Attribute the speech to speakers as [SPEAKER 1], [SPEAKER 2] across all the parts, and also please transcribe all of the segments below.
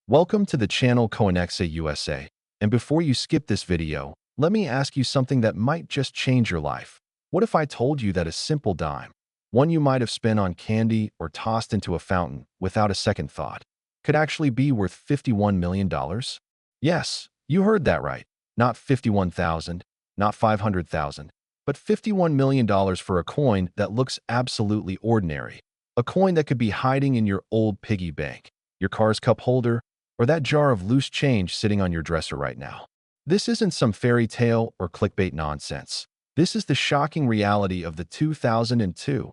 [SPEAKER 1] Welcome to the channel Coinexa USA. And before you skip this video, let me ask you something that might just change your life. What if I told you that a simple dime, one you might have spent on candy or tossed into a fountain without a second thought, could actually be worth $51 million? Yes, you heard that right. Not 51,000, not 500,000, but $51 million for a coin that looks absolutely ordinary. A coin that could be hiding in your old piggy bank, your car's cup holder, or that jar of loose change sitting on your dresser right now. This isn't some fairy tale or clickbait nonsense. This is the shocking reality of the 2002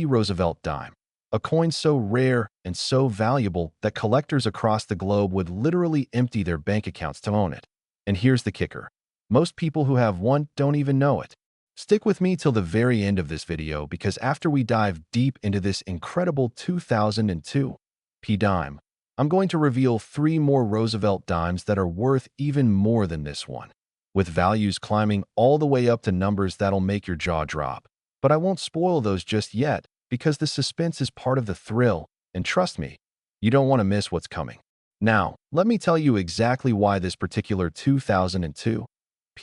[SPEAKER 1] Roosevelt Dime, a coin so rare and so valuable that collectors across the globe would literally empty their bank accounts to own it. And here's the kicker. Most people who have one don't even know it. Stick with me till the very end of this video because after we dive deep into this incredible 2002 dime, I'm going to reveal 3 more Roosevelt dimes that are worth even more than this one, with values climbing all the way up to numbers that'll make your jaw drop. But I won't spoil those just yet because the suspense is part of the thrill, and trust me, you don't want to miss what's coming. Now, let me tell you exactly why this particular 2002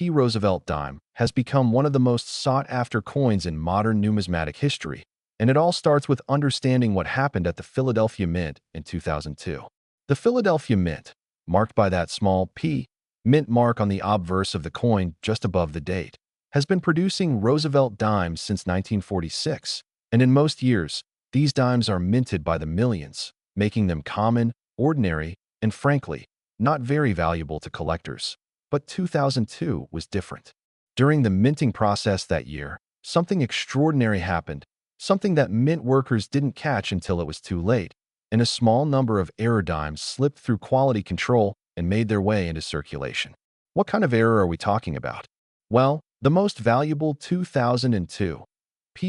[SPEAKER 1] Roosevelt dime has become one of the most sought-after coins in modern numismatic history. And it all starts with understanding what happened at the Philadelphia Mint in 2002. The Philadelphia Mint, marked by that small P mint mark on the obverse of the coin just above the date, has been producing Roosevelt dimes since 1946. And in most years, these dimes are minted by the millions, making them common, ordinary, and frankly, not very valuable to collectors. But 2002 was different. During the minting process that year, something extraordinary happened. Something that mint workers didn't catch until it was too late, and a small number of error dimes slipped through quality control and made their way into circulation. What kind of error are we talking about? Well, the most valuable 2002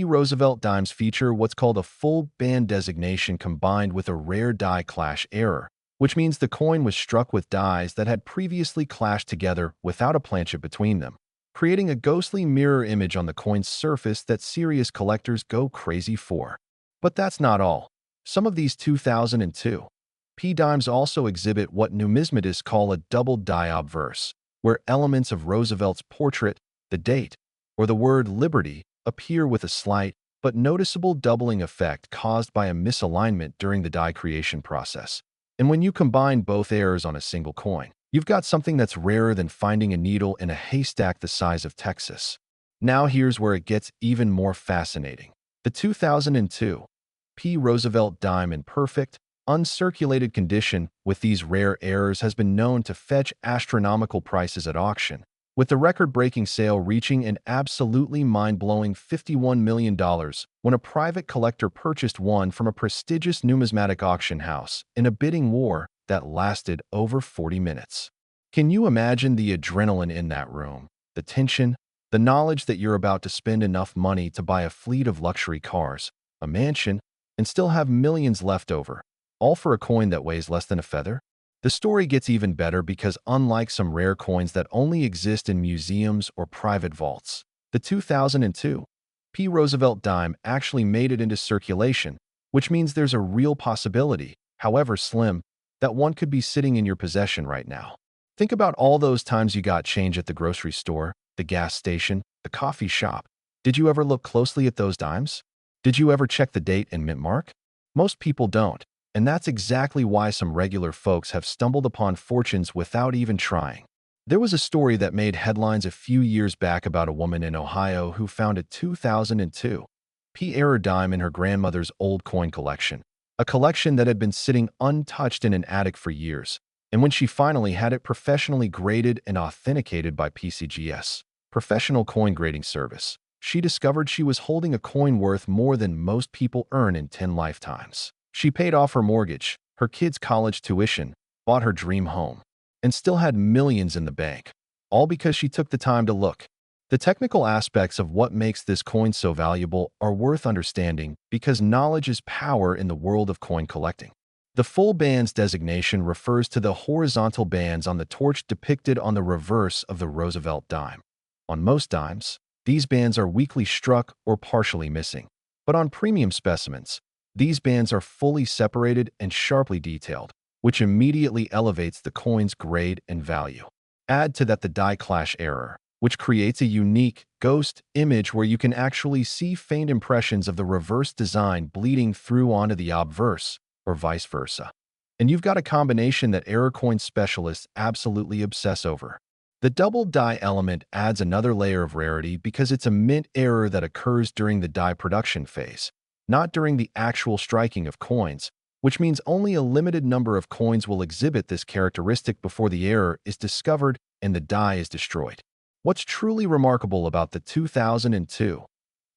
[SPEAKER 1] Roosevelt dimes feature what's called a full band designation combined with a rare die clash error, which means the coin was struck with dies that had previously clashed together without a planchet between them, creating a ghostly mirror image on the coin's surface that serious collectors go crazy for. But that's not all. Some of these 2002 dimes also exhibit what numismatists call a double die obverse, where elements of Roosevelt's portrait, the date, or the word liberty appear with a slight but noticeable doubling effect caused by a misalignment during the die creation process. And when you combine both errors on a single coin, you've got something that's rarer than finding a needle in a haystack the size of Texas. Now here's where it gets even more fascinating. The 2002 Roosevelt dime in perfect, uncirculated condition with these rare errors has been known to fetch astronomical prices at auction, with the record-breaking sale reaching an absolutely mind-blowing $51 million when a private collector purchased one from a prestigious numismatic auction house in a bidding war that lasted over 40 minutes. Can you imagine the adrenaline in that room, the tension, the knowledge that you're about to spend enough money to buy a fleet of luxury cars, a mansion, and still have millions left over, all for a coin that weighs less than a feather? The story gets even better because unlike some rare coins that only exist in museums or private vaults, the 2002 Roosevelt dime actually made it into circulation, which means there's a real possibility, however slim, that one could be sitting in your possession right now. Think about all those times you got change at the grocery store, the gas station, the coffee shop. Did you ever look closely at those dimes? Did you ever check the date and mint mark? Most people don't, and that's exactly why some regular folks have stumbled upon fortunes without even trying. There was a story that made headlines a few years back about a woman in Ohio who found a 2002 error dime in her grandmother's old coin collection, a collection that had been sitting untouched in an attic for years. And when she finally had it professionally graded and authenticated by PCGS, Professional Coin Grading Service, she discovered she was holding a coin worth more than most people earn in 10 lifetimes. She paid off her mortgage, her kids' college tuition, bought her dream home, and still had millions in the bank, all because she took the time to look. The technical aspects of what makes this coin so valuable are worth understanding because knowledge is power in the world of coin collecting. The full bands designation refers to the horizontal bands on the torch depicted on the reverse of the Roosevelt dime. On most dimes, these bands are weakly struck or partially missing, but on premium specimens, these bands are fully separated and sharply detailed, which immediately elevates the coin's grade and value. Add to that the die clash error, which creates a unique ghost image where you can actually see faint impressions of the reverse design bleeding through onto the obverse, or vice versa. And you've got a combination that error coin specialists absolutely obsess over. The double die element adds another layer of rarity because it's a mint error that occurs during the die production phase, not during the actual striking of coins, which means only a limited number of coins will exhibit this characteristic before the error is discovered and the die is destroyed. What's truly remarkable about the 2002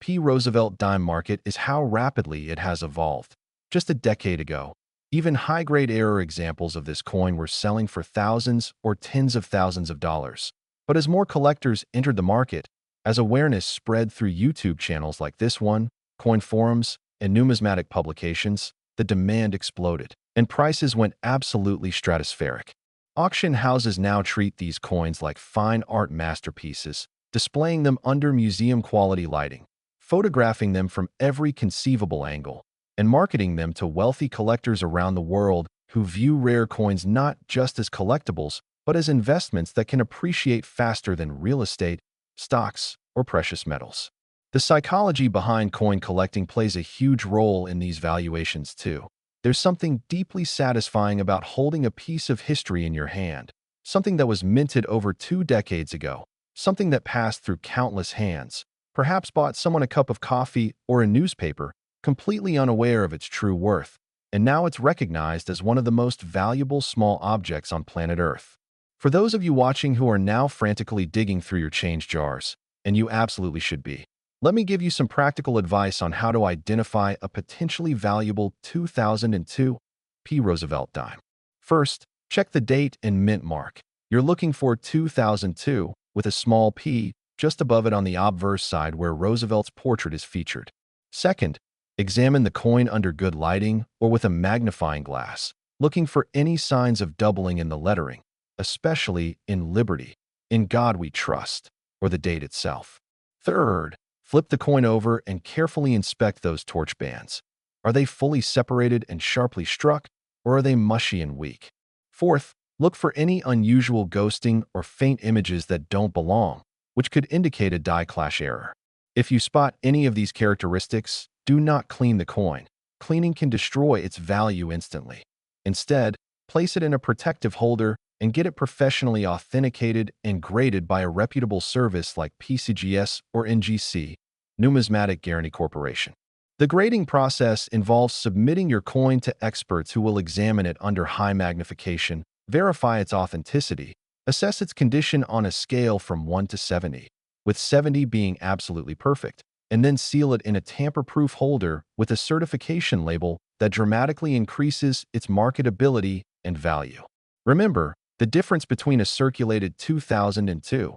[SPEAKER 1] P. Roosevelt dime market is how rapidly it has evolved. Just a decade ago, even high-grade error examples of this coin were selling for thousands or tens of thousands of dollars. But as more collectors entered the market, as awareness spread through YouTube channels like this one, coin forums, and numismatic publications, the demand exploded, and prices went absolutely stratospheric. Auction houses now treat these coins like fine art masterpieces, displaying them under museum-quality lighting, photographing them from every conceivable angle, and marketing them to wealthy collectors around the world who view rare coins not just as collectibles, but as investments that can appreciate faster than real estate, stocks, or precious metals. The psychology behind coin collecting plays a huge role in these valuations too. There's something deeply satisfying about holding a piece of history in your hand, something that was minted over 2 decades ago, something that passed through countless hands, perhaps bought someone a cup of coffee or a newspaper, completely unaware of its true worth, and now it's recognized as one of the most valuable small objects on planet Earth. For those of you watching who are now frantically digging through your change jars, and you absolutely should be, let me give you some practical advice on how to identify a potentially valuable 2002 P. Roosevelt dime. First, check the date and mint mark. You're looking for 2002 with a small p just above it on the obverse side where Roosevelt's portrait is featured. Second, examine the coin under good lighting or with a magnifying glass, looking for any signs of doubling in the lettering, especially in Liberty, In God We Trust, or the date itself. Third, flip the coin over and carefully inspect those torch bands. Are they fully separated and sharply struck, or are they mushy and weak? Fourth, look for any unusual ghosting or faint images that don't belong, which could indicate a die clash error. If you spot any of these characteristics, do not clean the coin. Cleaning can destroy its value instantly. Instead, place it in a protective holder and get it professionally authenticated and graded by a reputable service like PCGS or NGC, Numismatic Guarantee Corporation. The grading process involves submitting your coin to experts who will examine it under high magnification, verify its authenticity, assess its condition on a scale from 1 to 70, with 70 being absolutely perfect, and then seal it in a tamper-proof holder with a certification label that dramatically increases its marketability and value. Remember, the difference between a circulated 2002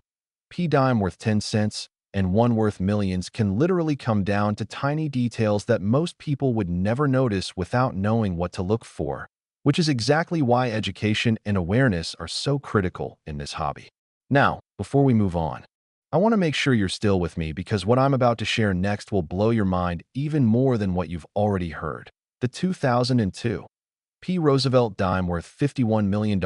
[SPEAKER 1] P dime worth 10 cents and one worth millions can literally come down to tiny details that most people would never notice without knowing what to look for, which is exactly why education and awareness are so critical in this hobby. Now, before we move on, I want to make sure you're still with me because what I'm about to share next will blow your mind even more than what you've already heard. The 2002 P. Roosevelt dime worth $51 million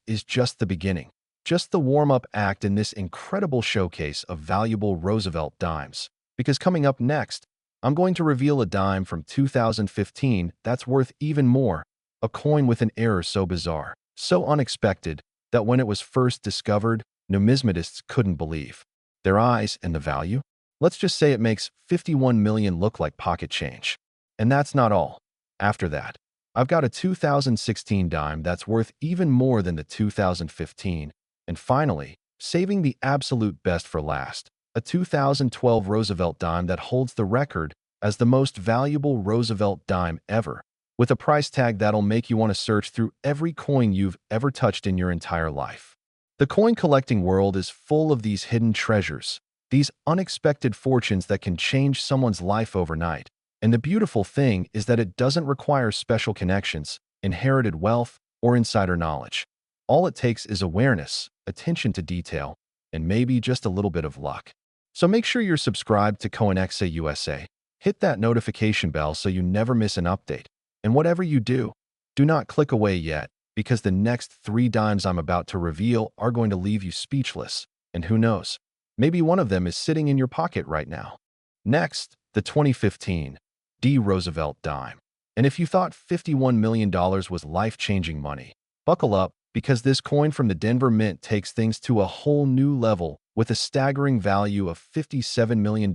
[SPEAKER 1] is just the beginning, just the warm-up act in this incredible showcase of valuable Roosevelt dimes. Because coming up next, I'm going to reveal a dime from 2015 that's worth even more, a coin with an error so bizarre, so unexpected, that when it was first discovered, numismatists couldn't believe their eyes and the value. Let's just say it makes 51 million look like pocket change. And that's not all. After that, I've got a 2016 dime that's worth even more than the 2015. And finally, saving the absolute best for last, a 2012 Roosevelt dime that holds the record as the most valuable Roosevelt dime ever, with a price tag that'll make you want to search through every coin you've ever touched in your entire life. The coin collecting world is full of these hidden treasures, these unexpected fortunes that can change someone's life overnight. And the beautiful thing is that it doesn't require special connections, inherited wealth, or insider knowledge. All it takes is awareness, attention to detail, and maybe just a little bit of luck. So make sure you're subscribed to Coinexa USA. Hit that notification bell so you never miss an update. And whatever you do, do not click away yet, because the next 3 dimes I'm about to reveal are going to leave you speechless. And who knows, maybe one of them is sitting in your pocket right now. Next, the 2015 D. Roosevelt Dime. And if you thought $51 million was life-changing money, buckle up, because this coin from the Denver Mint takes things to a whole new level with a staggering value of $57 million.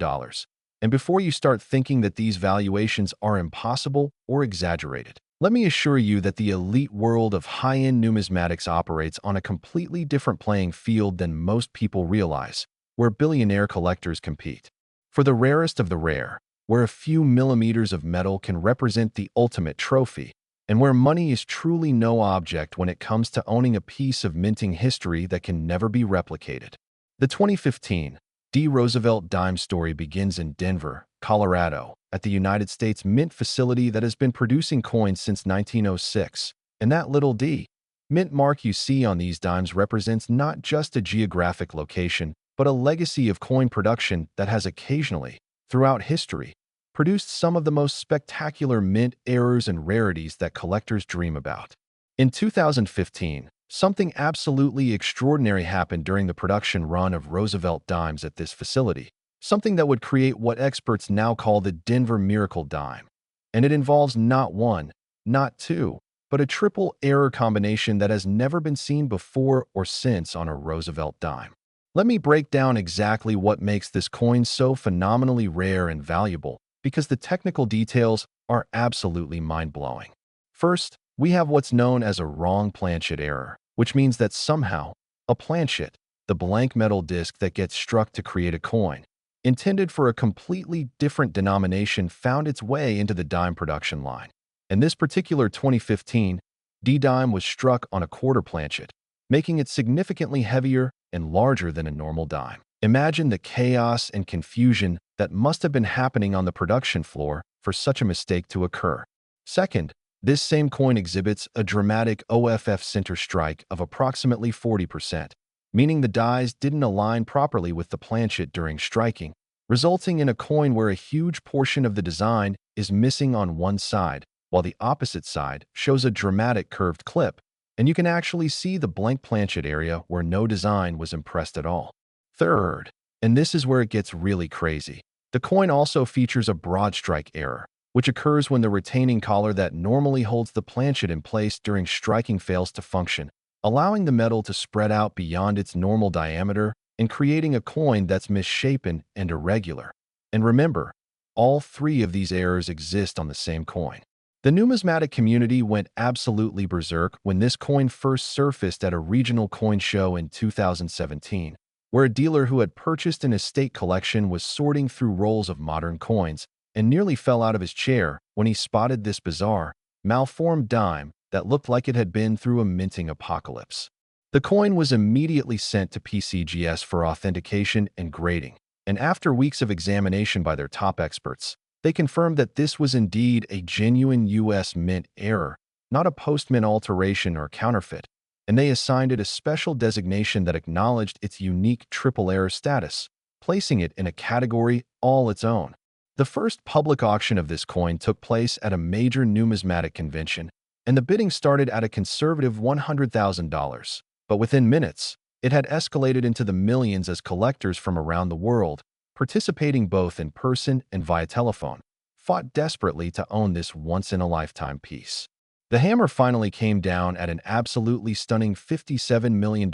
[SPEAKER 1] And before you start thinking that these valuations are impossible or exaggerated, let me assure you that the elite world of high-end numismatics operates on a completely different playing field than most people realize, where billionaire collectors compete for the rarest of the rare, where a few millimeters of metal can represent the ultimate trophy, and where money is truly no object when it comes to owning a piece of minting history that can never be replicated. The 2015 D. Roosevelt Dime story begins in Denver, Colorado, at the United States Mint facility that has been producing coins since 1906. And that little D Mint mark you see on these dimes represents not just a geographic location, but a legacy of coin production that has occasionally, throughout history, produced some of the most spectacular mint errors and rarities that collectors dream about. In 2015, something absolutely extraordinary happened during the production run of Roosevelt Dimes at this facility, something that would create what experts now call the Denver Miracle Dime. And it involves not one, not two, but a triple error combination that has never been seen before or since on a Roosevelt dime. Let me break down exactly what makes this coin so phenomenally rare and valuable, because the technical details are absolutely mind-blowing. First, we have what's known as a wrong planchet error, which means that somehow, a planchet, the blank metal disc that gets struck to create a coin, intended for a completely different denomination, found its way into the dime production line. And this particular 2015 D-dime was struck on a quarter planchet, making it significantly heavier and larger than a normal dime. Imagine the chaos and confusion that must have been happening on the production floor for such a mistake to occur. Second, this same coin exhibits a dramatic OFF center strike of approximately 40%, meaning the dies didn't align properly with the planchet during striking, resulting in a coin where a huge portion of the design is missing on one side, while the opposite side shows a dramatic curved clip, and you can actually see the blank planchet area where no design was impressed at all. Third, and this is where it gets really crazy, the coin also features a broad strike error, which occurs when the retaining collar that normally holds the planchet in place during striking fails to function, allowing the metal to spread out beyond its normal diameter and creating a coin that's misshapen and irregular. And remember, all three of these errors exist on the same coin. The numismatic community went absolutely berserk when this coin first surfaced at a regional coin show in 2017, where a dealer who had purchased an estate collection was sorting through rolls of modern coins and nearly fell out of his chair when he spotted this bizarre, malformed dime that looked like it had been through a minting apocalypse. The coin was immediately sent to PCGS for authentication and grading, and after weeks of examination by their top experts, they confirmed that this was indeed a genuine U.S. Mint error, not a post-mint alteration or counterfeit, and they assigned it a special designation that acknowledged its unique triple error status, placing it in a category all its own. The first public auction of this coin took place at a major numismatic convention, and the bidding started at a conservative $100,000. But within minutes, it had escalated into the millions as collectors from around the world, participating both in person and via telephone, fought desperately to own this once-in-a-lifetime piece. The hammer finally came down at an absolutely stunning $57 million,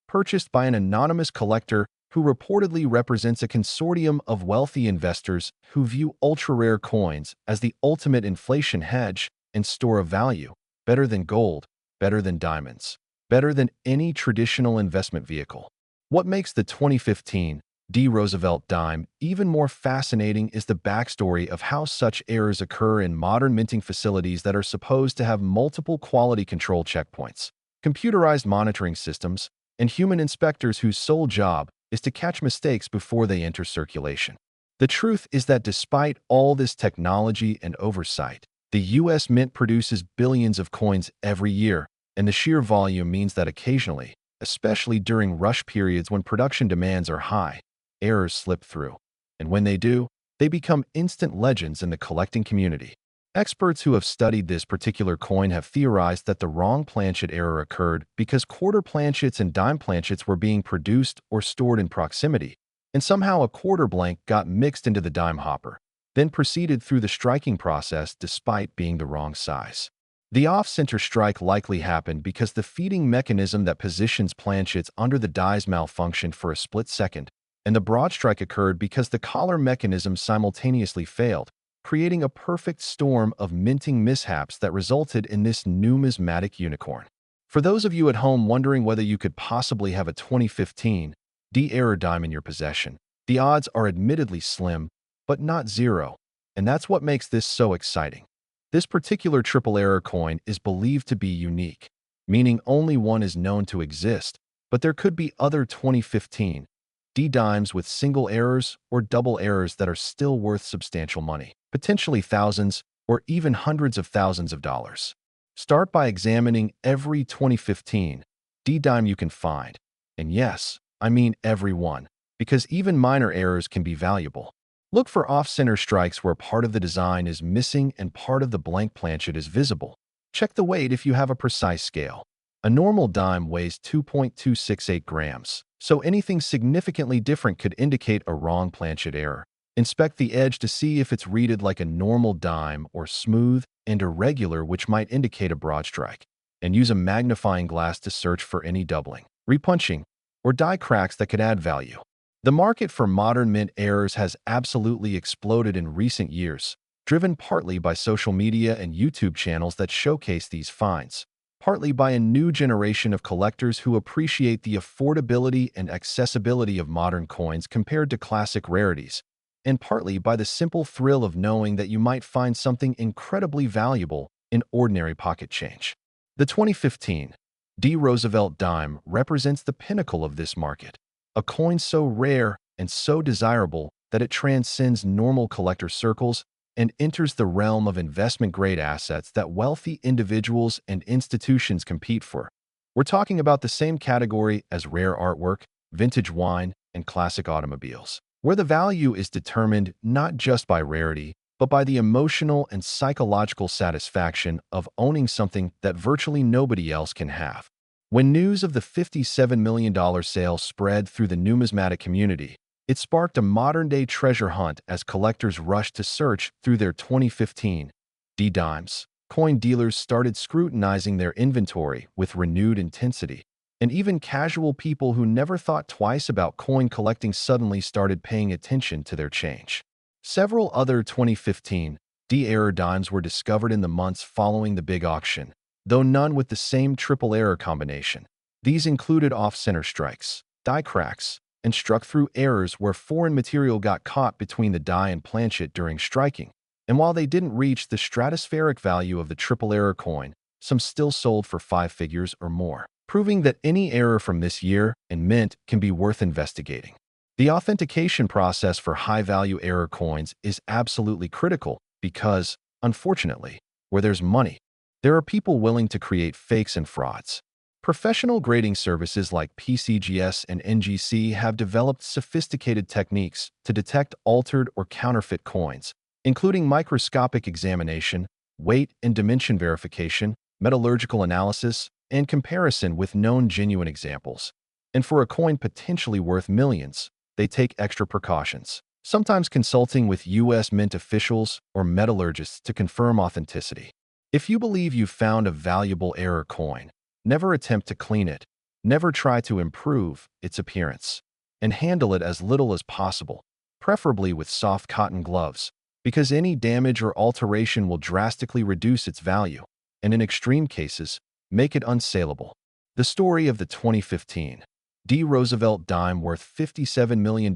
[SPEAKER 1] purchased by an anonymous collector who reportedly represents a consortium of wealthy investors who view ultra-rare coins as the ultimate inflation hedge and store of value, better than gold, better than diamonds, better than any traditional investment vehicle. What makes the 2015 D. Roosevelt Dime even more fascinating is the backstory of how such errors occur in modern minting facilities that are supposed to have multiple quality control checkpoints, computerized monitoring systems, and human inspectors whose sole job is to catch mistakes before they enter circulation. The truth is that despite all this technology and oversight, the U.S. Mint produces billions of coins every year, and the sheer volume means that occasionally, especially during rush periods when production demands are high, errors slip through. And when they do, they become instant legends in the collecting community. Experts who have studied this particular coin have theorized that the wrong planchet error occurred because quarter planchets and dime planchets were being produced or stored in proximity, and somehow a quarter blank got mixed into the dime hopper, then proceeded through the striking process despite being the wrong size. The off-center strike likely happened because the feeding mechanism that positions planchets under the dies malfunctioned for a split second, and the broad strike occurred because the collar mechanism simultaneously failed, creating a perfect storm of minting mishaps that resulted in this numismatic unicorn. For those of you at home wondering whether you could possibly have a 2015 D-error dime in your possession, the odds are admittedly slim, but not zero, and that's what makes this so exciting. This particular triple error coin is believed to be unique, meaning only one is known to exist, but there could be other 2015 D-dimes with single errors or double errors that are still worth substantial money, potentially thousands or even hundreds of thousands of dollars. Start by examining every 2015 D-dime you can find. And yes, I mean every one, because even minor errors can be valuable. Look for off-center strikes where part of the design is missing and part of the blank planchet is visible. Check the weight if you have a precise scale. A normal dime weighs 2.268 grams, so anything significantly different could indicate a wrong planchet error. Inspect the edge to see if it's reeded like a normal dime or smooth and irregular, which might indicate a broad strike. And use a magnifying glass to search for any doubling, repunching, or die cracks that could add value. The market for modern mint errors has absolutely exploded in recent years, driven partly by social media and YouTube channels that showcase these finds, partly by a new generation of collectors who appreciate the affordability and accessibility of modern coins compared to classic rarities, and partly by the simple thrill of knowing that you might find something incredibly valuable in ordinary pocket change. The 2015 D. Roosevelt Dime represents the pinnacle of this market, a coin so rare and so desirable that it transcends normal collector circles and enters the realm of investment-grade assets that wealthy individuals and institutions compete for. We're talking about the same category as rare artwork, vintage wine, and classic automobiles, where the value is determined not just by rarity, but by the emotional and psychological satisfaction of owning something that virtually nobody else can have. When news of the $57 million sale spread through the numismatic community, it sparked a modern-day treasure hunt as collectors rushed to search through their 2015 D-dimes. Coin dealers started scrutinizing their inventory with renewed intensity, and even casual people who never thought twice about coin collecting suddenly started paying attention to their change. Several other 2015 D-error dimes were discovered in the months following the big auction, though none with the same triple error combination. These included off-center strikes, die cracks, and struck-through errors where foreign material got caught between the die and planchet during striking. And while they didn't reach the stratospheric value of the triple error coin, some still sold for 5 figures or more, proving that any error from this year and mint can be worth investigating. The authentication process for high-value error coins is absolutely critical because, unfortunately, where there's money, there are people willing to create fakes and frauds. Professional grading services like PCGS and NGC have developed sophisticated techniques to detect altered or counterfeit coins, including microscopic examination, weight and dimension verification, metallurgical analysis, and comparison with known genuine examples. And for a coin potentially worth millions, they take extra precautions, sometimes consulting with U.S. mint officials or metallurgists to confirm authenticity. If you believe you've found a valuable error coin, never attempt to clean it, never try to improve its appearance, and handle it as little as possible, preferably with soft cotton gloves, because any damage or alteration will drastically reduce its value, and in extreme cases, make it unsaleable. The story of the 2015 D. Roosevelt dime worth $57 million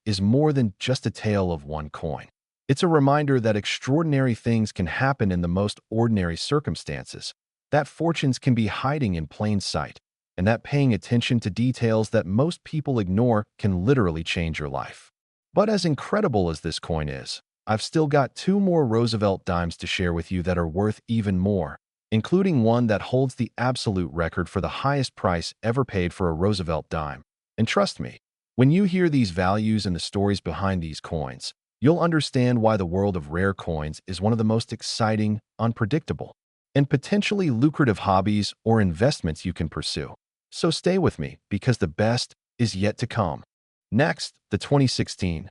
[SPEAKER 1] is more than just a tale of one coin. It's a reminder that extraordinary things can happen in the most ordinary circumstances, that fortunes can be hiding in plain sight, and that paying attention to details that most people ignore can literally change your life. But as incredible as this coin is, I've still got 2 more Roosevelt dimes to share with you that are worth even more, including one that holds the absolute record for the highest price ever paid for a Roosevelt dime. And trust me, when you hear these values and the stories behind these coins, you'll understand why the world of rare coins is one of the most exciting, unpredictable, and potentially lucrative hobbies or investments you can pursue. So stay with me because the best is yet to come. Next, the 2016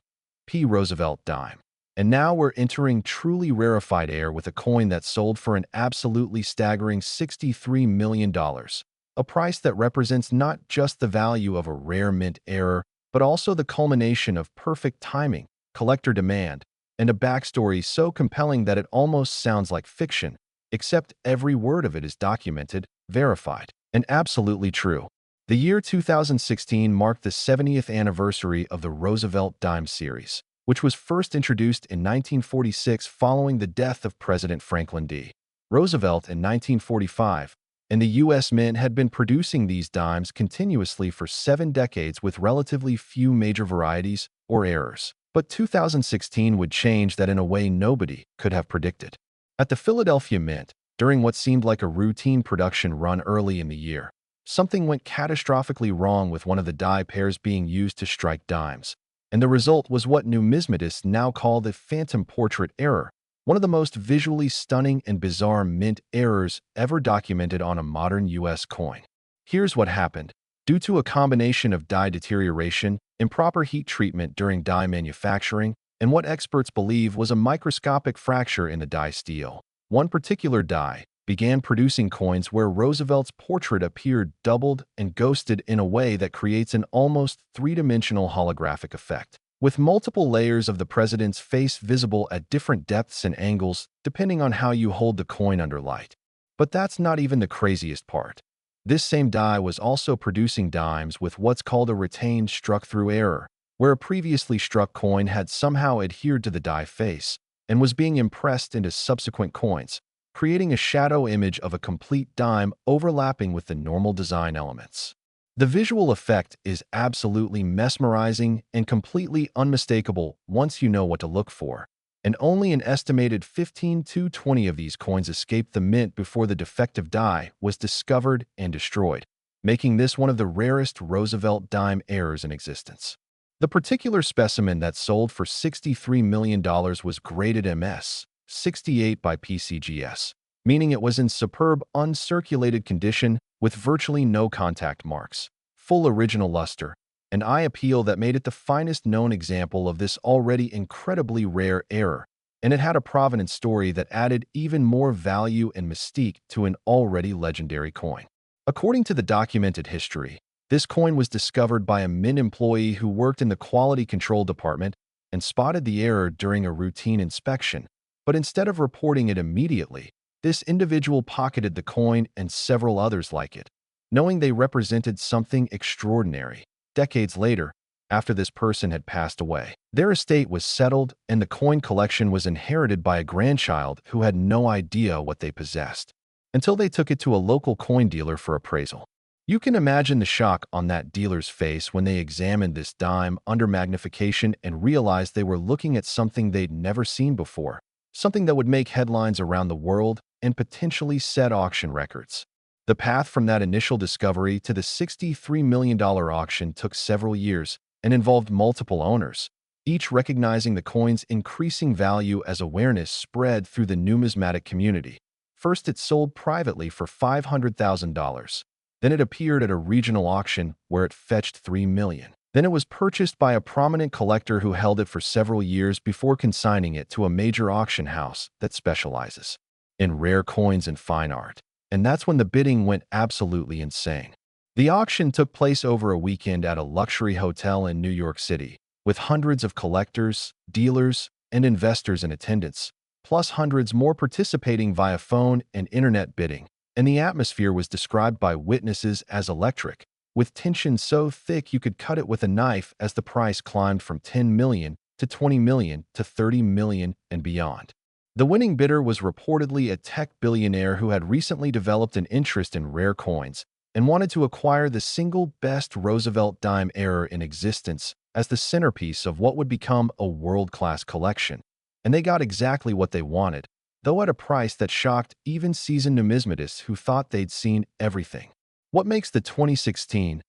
[SPEAKER 1] Roosevelt Dime. And now we're entering truly rarefied air with a coin that sold for an absolutely staggering $63 million, a price that represents not just the value of a rare mint error, but also the culmination of perfect timing, collector demand, and a backstory so compelling that it almost sounds like fiction, except every word of it is documented, verified, and absolutely true. The year 2016 marked the 70th anniversary of the Roosevelt Dimes series, which was first introduced in 1946 following the death of President Franklin D. Roosevelt in 1945, and the U.S. Mint had been producing these dimes continuously for 7 decades with relatively few major varieties or errors. But 2016 would change that in a way nobody could have predicted. At the Philadelphia Mint, during what seemed like a routine production run early in the year, something went catastrophically wrong with one of the die pairs being used to strike dimes, and the result was what numismatists now call the phantom portrait error, one of the most visually stunning and bizarre mint errors ever documented on a modern U.S. coin. Here's what happened. Due to a combination of die deterioration, improper heat treatment during die manufacturing, and what experts believe was a microscopic fracture in the die steel, one particular die began producing coins where Roosevelt's portrait appeared doubled and ghosted in a way that creates an almost three-dimensional holographic effect, with multiple layers of the president's face visible at different depths and angles depending on how you hold the coin under light. But that's not even the craziest part. This same die was also producing dimes with what's called a retained struck-through error, where a previously struck coin had somehow adhered to the die face and was being impressed into subsequent coins, creating a shadow image of a complete dime overlapping with the normal design elements. The visual effect is absolutely mesmerizing and completely unmistakable once you know what to look for, and only an estimated 15 to 20 of these coins escaped the mint before the defective die was discovered and destroyed, making this one of the rarest Roosevelt dime errors in existence. The particular specimen that sold for $63 million was graded MS 68 by PCGS, meaning it was in superb uncirculated condition with virtually no contact marks, full original luster, and eye appeal that made it the finest known example of this already incredibly rare error, and it had a provenance story that added even more value and mystique to an already legendary coin. According to the documented history, this coin was discovered by a mint employee who worked in the quality control department and spotted the error during a routine inspection. But instead of reporting it immediately, this individual pocketed the coin and several others like it, knowing they represented something extraordinary. Decades later, after this person had passed away, their estate was settled and the coin collection was inherited by a grandchild who had no idea what they possessed, until they took it to a local coin dealer for appraisal. You can imagine the shock on that dealer's face when they examined this dime under magnification and realized they were looking at something they'd never seen before. Something that would make headlines around the world and potentially set auction records. The path from that initial discovery to the $63 million auction took several years and involved multiple owners, each recognizing the coin's increasing value as awareness spread through the numismatic community. First, it sold privately for $500,000. Then it appeared at a regional auction where it fetched $3 million. Then it was purchased by a prominent collector who held it for several years before consigning it to a major auction house that specializes in rare coins and fine art. And that's when the bidding went absolutely insane. The auction took place over a weekend at a luxury hotel in New York City, with hundreds of collectors, dealers, and investors in attendance, plus hundreds more participating via phone and internet bidding. And the atmosphere was described by witnesses as electric, with tension so thick you could cut it with a knife as the price climbed from $10 million to $20 million to $30 million and beyond. The winning bidder was reportedly a tech billionaire who had recently developed an interest in rare coins and wanted to acquire the single best Roosevelt dime error in existence as the centerpiece of what would become a world-class collection. And they got exactly what they wanted, though at a price that shocked even seasoned numismatists who thought they'd seen everything. What makes the 2016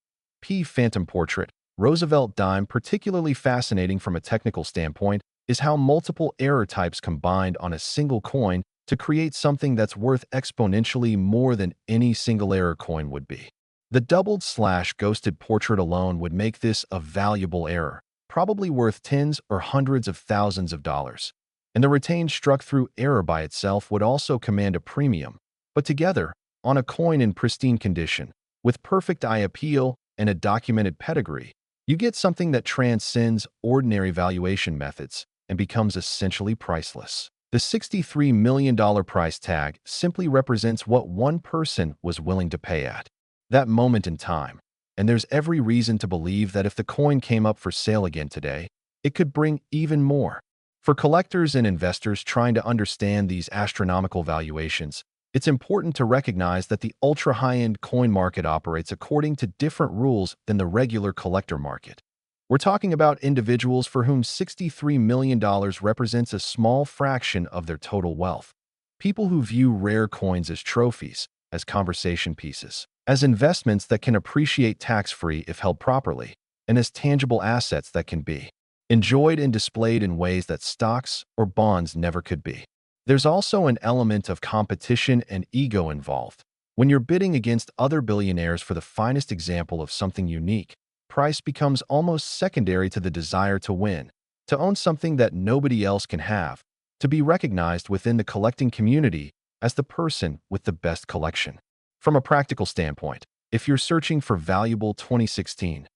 [SPEAKER 1] Phantom Portrait Roosevelt dime particularly fascinating from a technical standpoint is how multiple error types combined on a single coin to create something that's worth exponentially more than any single error coin would be. The doubled slash ghosted portrait alone would make this a valuable error, probably worth tens or hundreds of thousands of dollars. And the retained struck-through error by itself would also command a premium, but together, on a coin in pristine condition, with perfect eye appeal and a documented pedigree, you get something that transcends ordinary valuation methods and becomes essentially priceless. The $63 million price tag simply represents what one person was willing to pay at that moment in time, and there's every reason to believe that if the coin came up for sale again today, it could bring even more. For collectors and investors trying to understand these astronomical valuations, it's important to recognize that the ultra-high-end coin market operates according to different rules than the regular collector market. We're talking about individuals for whom $63 million represents a small fraction of their total wealth. People who view rare coins as trophies, as conversation pieces, as investments that can appreciate tax-free if held properly, and as tangible assets that can be enjoyed and displayed in ways that stocks or bonds never could be. There's also an element of competition and ego involved. When you're bidding against other billionaires for the finest example of something unique, price becomes almost secondary to the desire to win, to own something that nobody else can have, to be recognized within the collecting community as the person with the best collection. From a practical standpoint, if you're searching for valuable 2016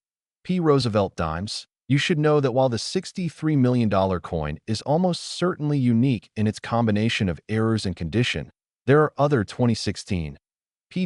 [SPEAKER 1] Roosevelt Dimes, you should know that while the $63 million coin is almost certainly unique in its combination of errors and condition, there are other 2016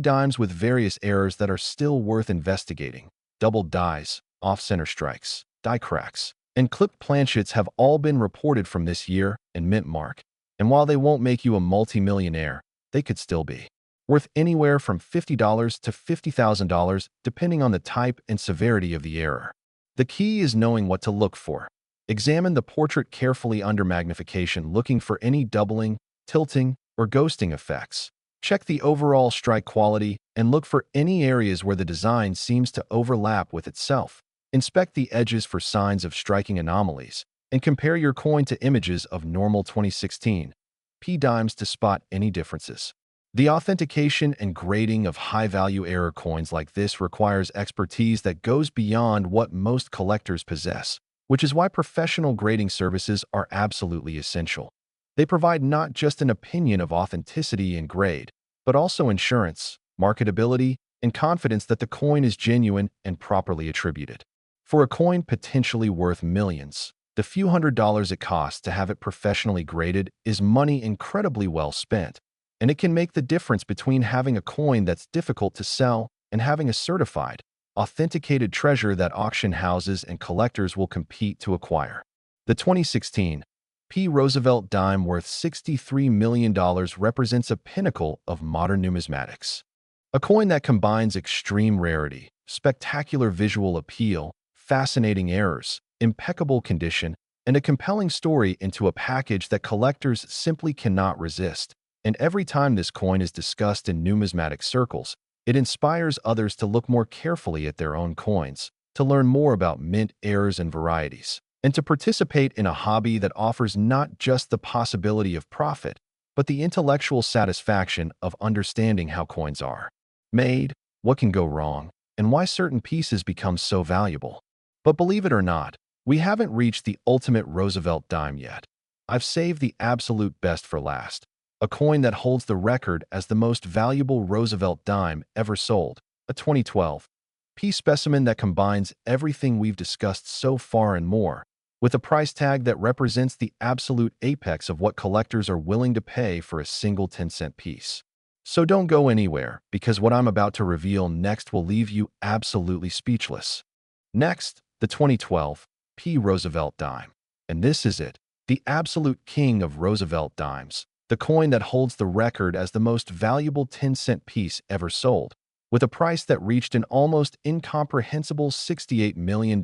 [SPEAKER 1] dimes with various errors that are still worth investigating. Doubled dies, off-center strikes, die cracks, and clipped planchets have all been reported from this year and mint mark. And while they won't make you a multi-millionaire, they could still be worth anywhere from $50 to $50,000 depending on the type and severity of the error. The key is knowing what to look for. Examine the portrait carefully under magnification, looking for any doubling, tilting, or ghosting effects. Check the overall strike quality and look for any areas where the design seems to overlap with itself. Inspect the edges for signs of striking anomalies, and compare your coin to images of normal 2016 dimes to spot any differences. The authentication and grading of high-value error coins like this requires expertise that goes beyond what most collectors possess, which is why professional grading services are absolutely essential. They provide not just an opinion of authenticity and grade, but also insurance, marketability, and confidence that the coin is genuine and properly attributed. For a coin potentially worth millions, the few $100s it costs to have it professionally graded is money incredibly well spent. And it can make the difference between having a coin that's difficult to sell and having a certified, authenticated treasure that auction houses and collectors will compete to acquire. The 2016 Roosevelt Dime worth $63 million represents a pinnacle of modern numismatics. A coin that combines extreme rarity, spectacular visual appeal, fascinating errors, impeccable condition, and a compelling story into a package that collectors simply cannot resist. And every time this coin is discussed in numismatic circles, it inspires others to look more carefully at their own coins, to learn more about mint errors and varieties, and to participate in a hobby that offers not just the possibility of profit, but the intellectual satisfaction of understanding how coins are made, what can go wrong, and why certain pieces become so valuable. But believe it or not, we haven't reached the ultimate Roosevelt dime yet. I've saved the absolute best for last. A coin that holds the record as the most valuable Roosevelt dime ever sold, a 2012 specimen that combines everything we've discussed so far and more, with a price tag that represents the absolute apex of what collectors are willing to pay for a single 10-cent piece. So don't go anywhere, because what I'm about to reveal next will leave you absolutely speechless. Next, the 2012 Roosevelt dime. And this is it, the absolute king of Roosevelt dimes. The coin that holds the record as the most valuable 10-cent piece ever sold, with a price that reached an almost incomprehensible $68 million.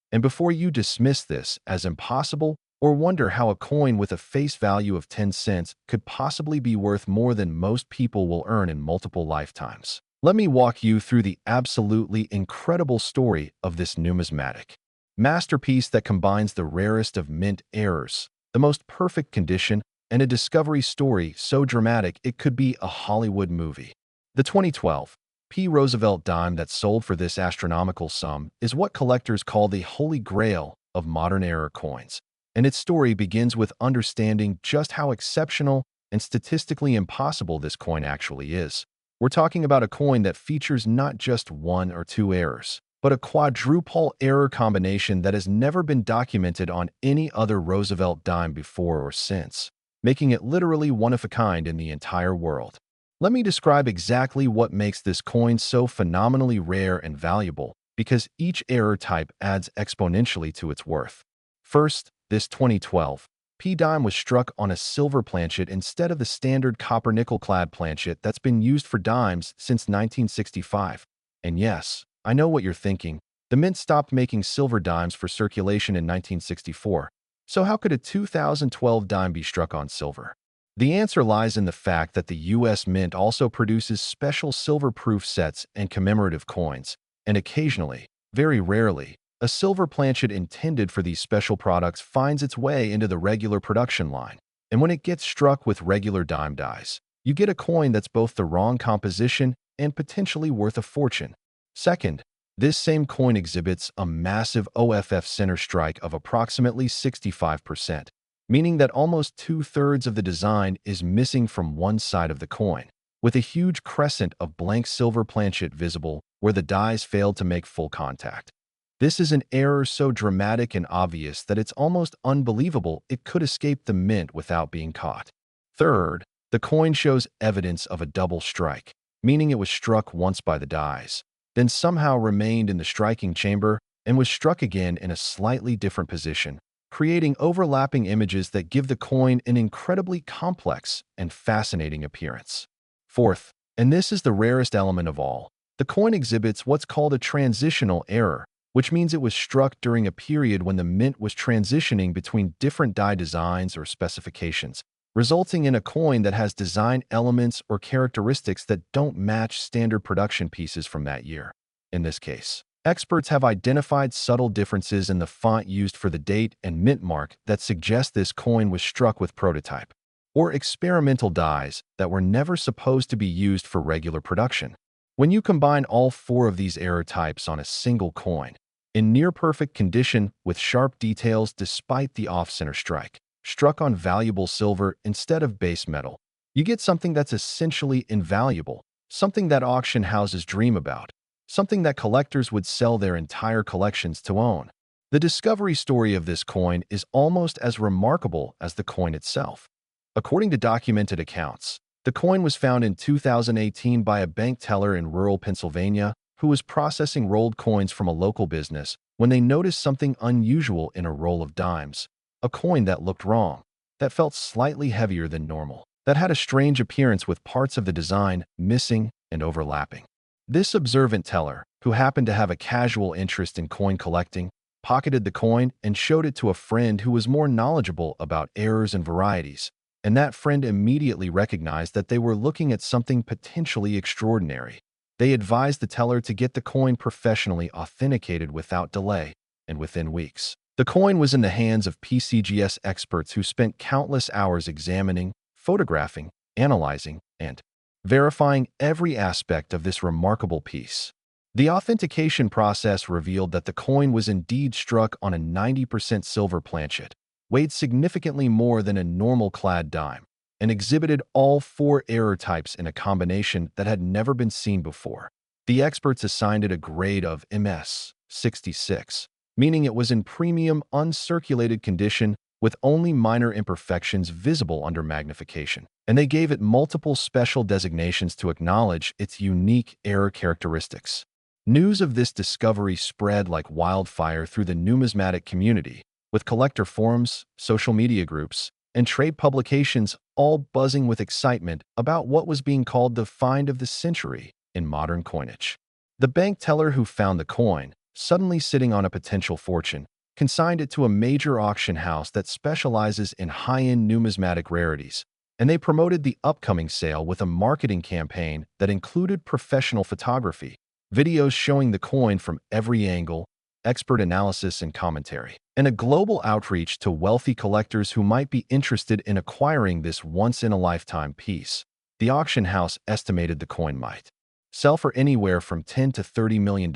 [SPEAKER 1] And before you dismiss this as impossible or wonder how a coin with a face value of 10 cents could possibly be worth more than most people will earn in multiple lifetimes, let me walk you through the absolutely incredible story of this numismatic. masterpiece that combines the rarest of mint errors, the most perfect condition, and a discovery story so dramatic it could be a Hollywood movie. The 2012 P. Roosevelt dime that sold for this astronomical sum is what collectors call the holy grail of modern era coins, and its story begins with understanding just how exceptional and statistically impossible this coin actually is. We're talking about a coin that features not just one or two errors, but a quadruple error combination that has never been documented on any other Roosevelt dime before or since, making it literally one of a kind in the entire world. Let me describe exactly what makes this coin so phenomenally rare and valuable, because each error type adds exponentially to its worth. First, this 2012 P dime was struck on a silver planchet instead of the standard copper-nickel-clad planchet that's been used for dimes since 1965. And yes, I know what you're thinking. The mint stopped making silver dimes for circulation in 1964. So how could a 2012 dime be struck on silver? The answer lies in the fact that the U.S. Mint also produces special silver-proof sets and commemorative coins, and occasionally, very rarely, a silver planchet intended for these special products finds its way into the regular production line. And when it gets struck with regular dime dies, you get a coin that's both the wrong composition and potentially worth a fortune. Second, this same coin exhibits a massive OFF center strike of approximately 65%, meaning that almost two-thirds of the design is missing from one side of the coin, with a huge crescent of blank silver planchet visible where the dies failed to make full contact. This is an error so dramatic and obvious that it's almost unbelievable it could escape the mint without being caught. Third, the coin shows evidence of a double strike, meaning it was struck once by the dies, then somehow remained in the striking chamber and was struck again in a slightly different position, creating overlapping images that give the coin an incredibly complex and fascinating appearance. Fourth, and this is the rarest element of all, the coin exhibits what's called a transitional error, which means it was struck during a period when the mint was transitioning between different die designs or specifications, resulting in a coin that has design elements or characteristics that don't match standard production pieces from that year. In this case, experts have identified subtle differences in the font used for the date and mint mark that suggest this coin was struck with prototype or experimental dies that were never supposed to be used for regular production. When you combine all four of these error types on a single coin, in near-perfect condition with sharp details despite the off-center strike, struck on valuable silver instead of base metal, you get something that's essentially invaluable, something that auction houses dream about, something that collectors would sell their entire collections to own. The discovery story of this coin is almost as remarkable as the coin itself. According to documented accounts, the coin was found in 2018 by a bank teller in rural Pennsylvania who was processing rolled coins from a local business when they noticed something unusual in a roll of dimes, a coin that looked wrong, that felt slightly heavier than normal, that had a strange appearance with parts of the design missing and overlapping. This observant teller, who happened to have a casual interest in coin collecting, pocketed the coin and showed it to a friend who was more knowledgeable about errors and varieties, and that friend immediately recognized that they were looking at something potentially extraordinary. They advised the teller to get the coin professionally authenticated without delay, and within weeks, the coin was in the hands of PCGS experts who spent countless hours examining, photographing, analyzing, and verifying every aspect of this remarkable piece. The authentication process revealed that the coin was indeed struck on a 90% silver planchet, weighed significantly more than a normal clad dime, and exhibited all four error types in a combination that had never been seen before. The experts assigned it a grade of MS 66, meaning it was in premium, uncirculated condition with only minor imperfections visible under magnification, and they gave it multiple special designations to acknowledge its unique error characteristics. News of this discovery spread like wildfire through the numismatic community, with collector forums, social media groups, and trade publications all buzzing with excitement about what was being called the find of the century in modern coinage. The bank teller who found the coin, suddenly sitting on a potential fortune, consigned it to a major auction house that specializes in high-end numismatic rarities, and they promoted the upcoming sale with a marketing campaign that included professional photography, videos showing the coin from every angle, expert analysis and commentary, and a global outreach to wealthy collectors who might be interested in acquiring this once-in-a-lifetime piece. The auction house estimated the coin might sell for anywhere from $10 to $30 million,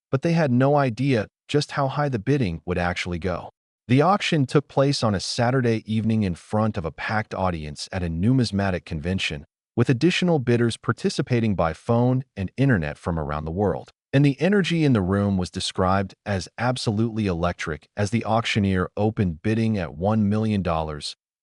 [SPEAKER 1] but they had no idea just how high the bidding would actually go. The auction took place on a Saturday evening in front of a packed audience at a numismatic convention, with additional bidders participating by phone and internet from around the world. And the energy in the room was described as absolutely electric as the auctioneer opened bidding at $1 million,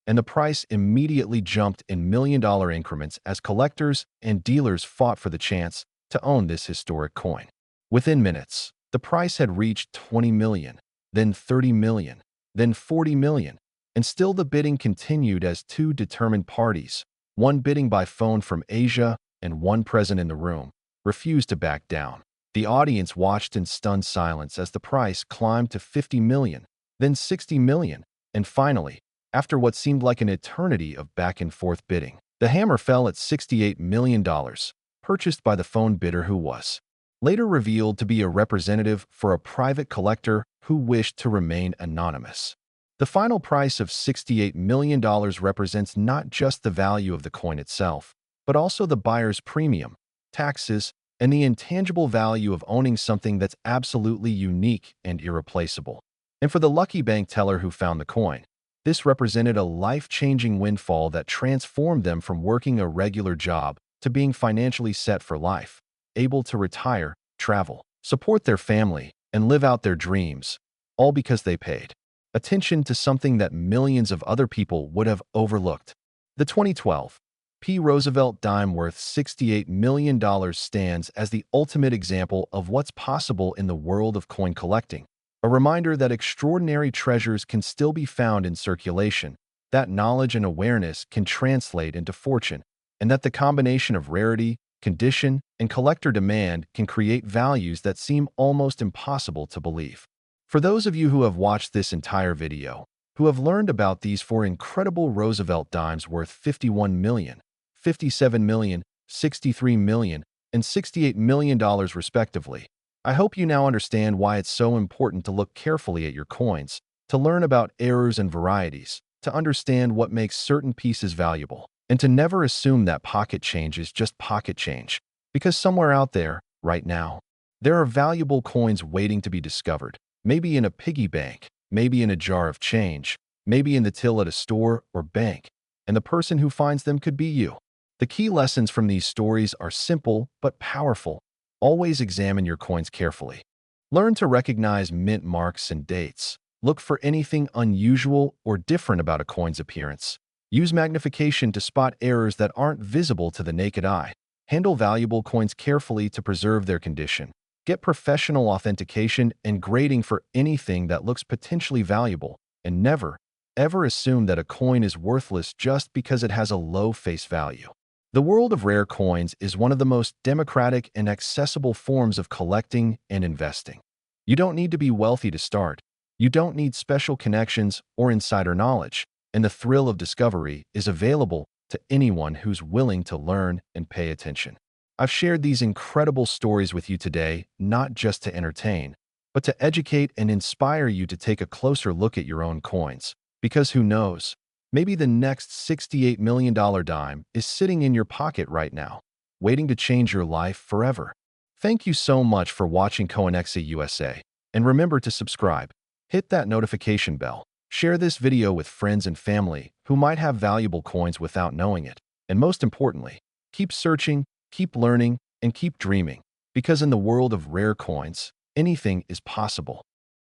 [SPEAKER 1] and the price immediately jumped in million-dollar increments as collectors and dealers fought for the chance to own this historic coin. Within minutes, the price had reached $20 million, then $30 million, then $40 million, and still the bidding continued as two determined parties, one bidding by phone from Asia and one present in the room, refused to back down. The audience watched in stunned silence as the price climbed to $50 million, then $60 million, and finally, after what seemed like an eternity of back-and-forth bidding, the hammer fell at $68 million, purchased by the phone bidder who was later revealed to be a representative for a private collector who wished to remain anonymous. The final price of $68 million represents not just the value of the coin itself, but also the buyer's premium, taxes, and the intangible value of owning something that's absolutely unique and irreplaceable. And for the lucky bank teller who found the coin, this represented a life-changing windfall that transformed them from working a regular job to being financially set for life, able to retire, travel, support their family, and live out their dreams, all because they paid attention to something that millions of other people would have overlooked. The 2012 Roosevelt Dime worth $68 million stands as the ultimate example of what's possible in the world of coin collecting, a reminder that extraordinary treasures can still be found in circulation, that knowledge and awareness can translate into fortune, and that the combination of rarity, condition, and collector demand can create values that seem almost impossible to believe. For those of you who have watched this entire video, who have learned about these four incredible Roosevelt dimes worth $51 million, $57 million, $63 million, and $68 million respectively, I hope you now understand why it's so important to look carefully at your coins, to learn about errors and varieties, to understand what makes certain pieces valuable, and to never assume that pocket change is just pocket change, because somewhere out there, right now, there are valuable coins waiting to be discovered, maybe in a piggy bank, maybe in a jar of change, maybe in the till at a store or bank, and the person who finds them could be you. The key lessons from these stories are simple but powerful. Always examine your coins carefully. Learn to recognize mint marks and dates. Look for anything unusual or different about a coin's appearance. Use magnification to spot errors that aren't visible to the naked eye. Handle valuable coins carefully to preserve their condition. Get professional authentication and grading for anything that looks potentially valuable, and never, ever assume that a coin is worthless just because it has a low face value. The world of rare coins is one of the most democratic and accessible forms of collecting and investing. You don't need to be wealthy to start. You don't need special connections or insider knowledge, and the thrill of discovery is available to anyone who's willing to learn and pay attention. I've shared these incredible stories with you today, not just to entertain, but to educate and inspire you to take a closer look at your own coins. Because who knows, maybe the next $68 million dime is sitting in your pocket right now, waiting to change your life forever. Thank you so much for watching Coinexa USA, and remember to subscribe, hit that notification bell, share this video with friends and family who might have valuable coins without knowing it, and most importantly, keep searching, keep learning, and keep dreaming, because in the world of rare coins, anything is possible.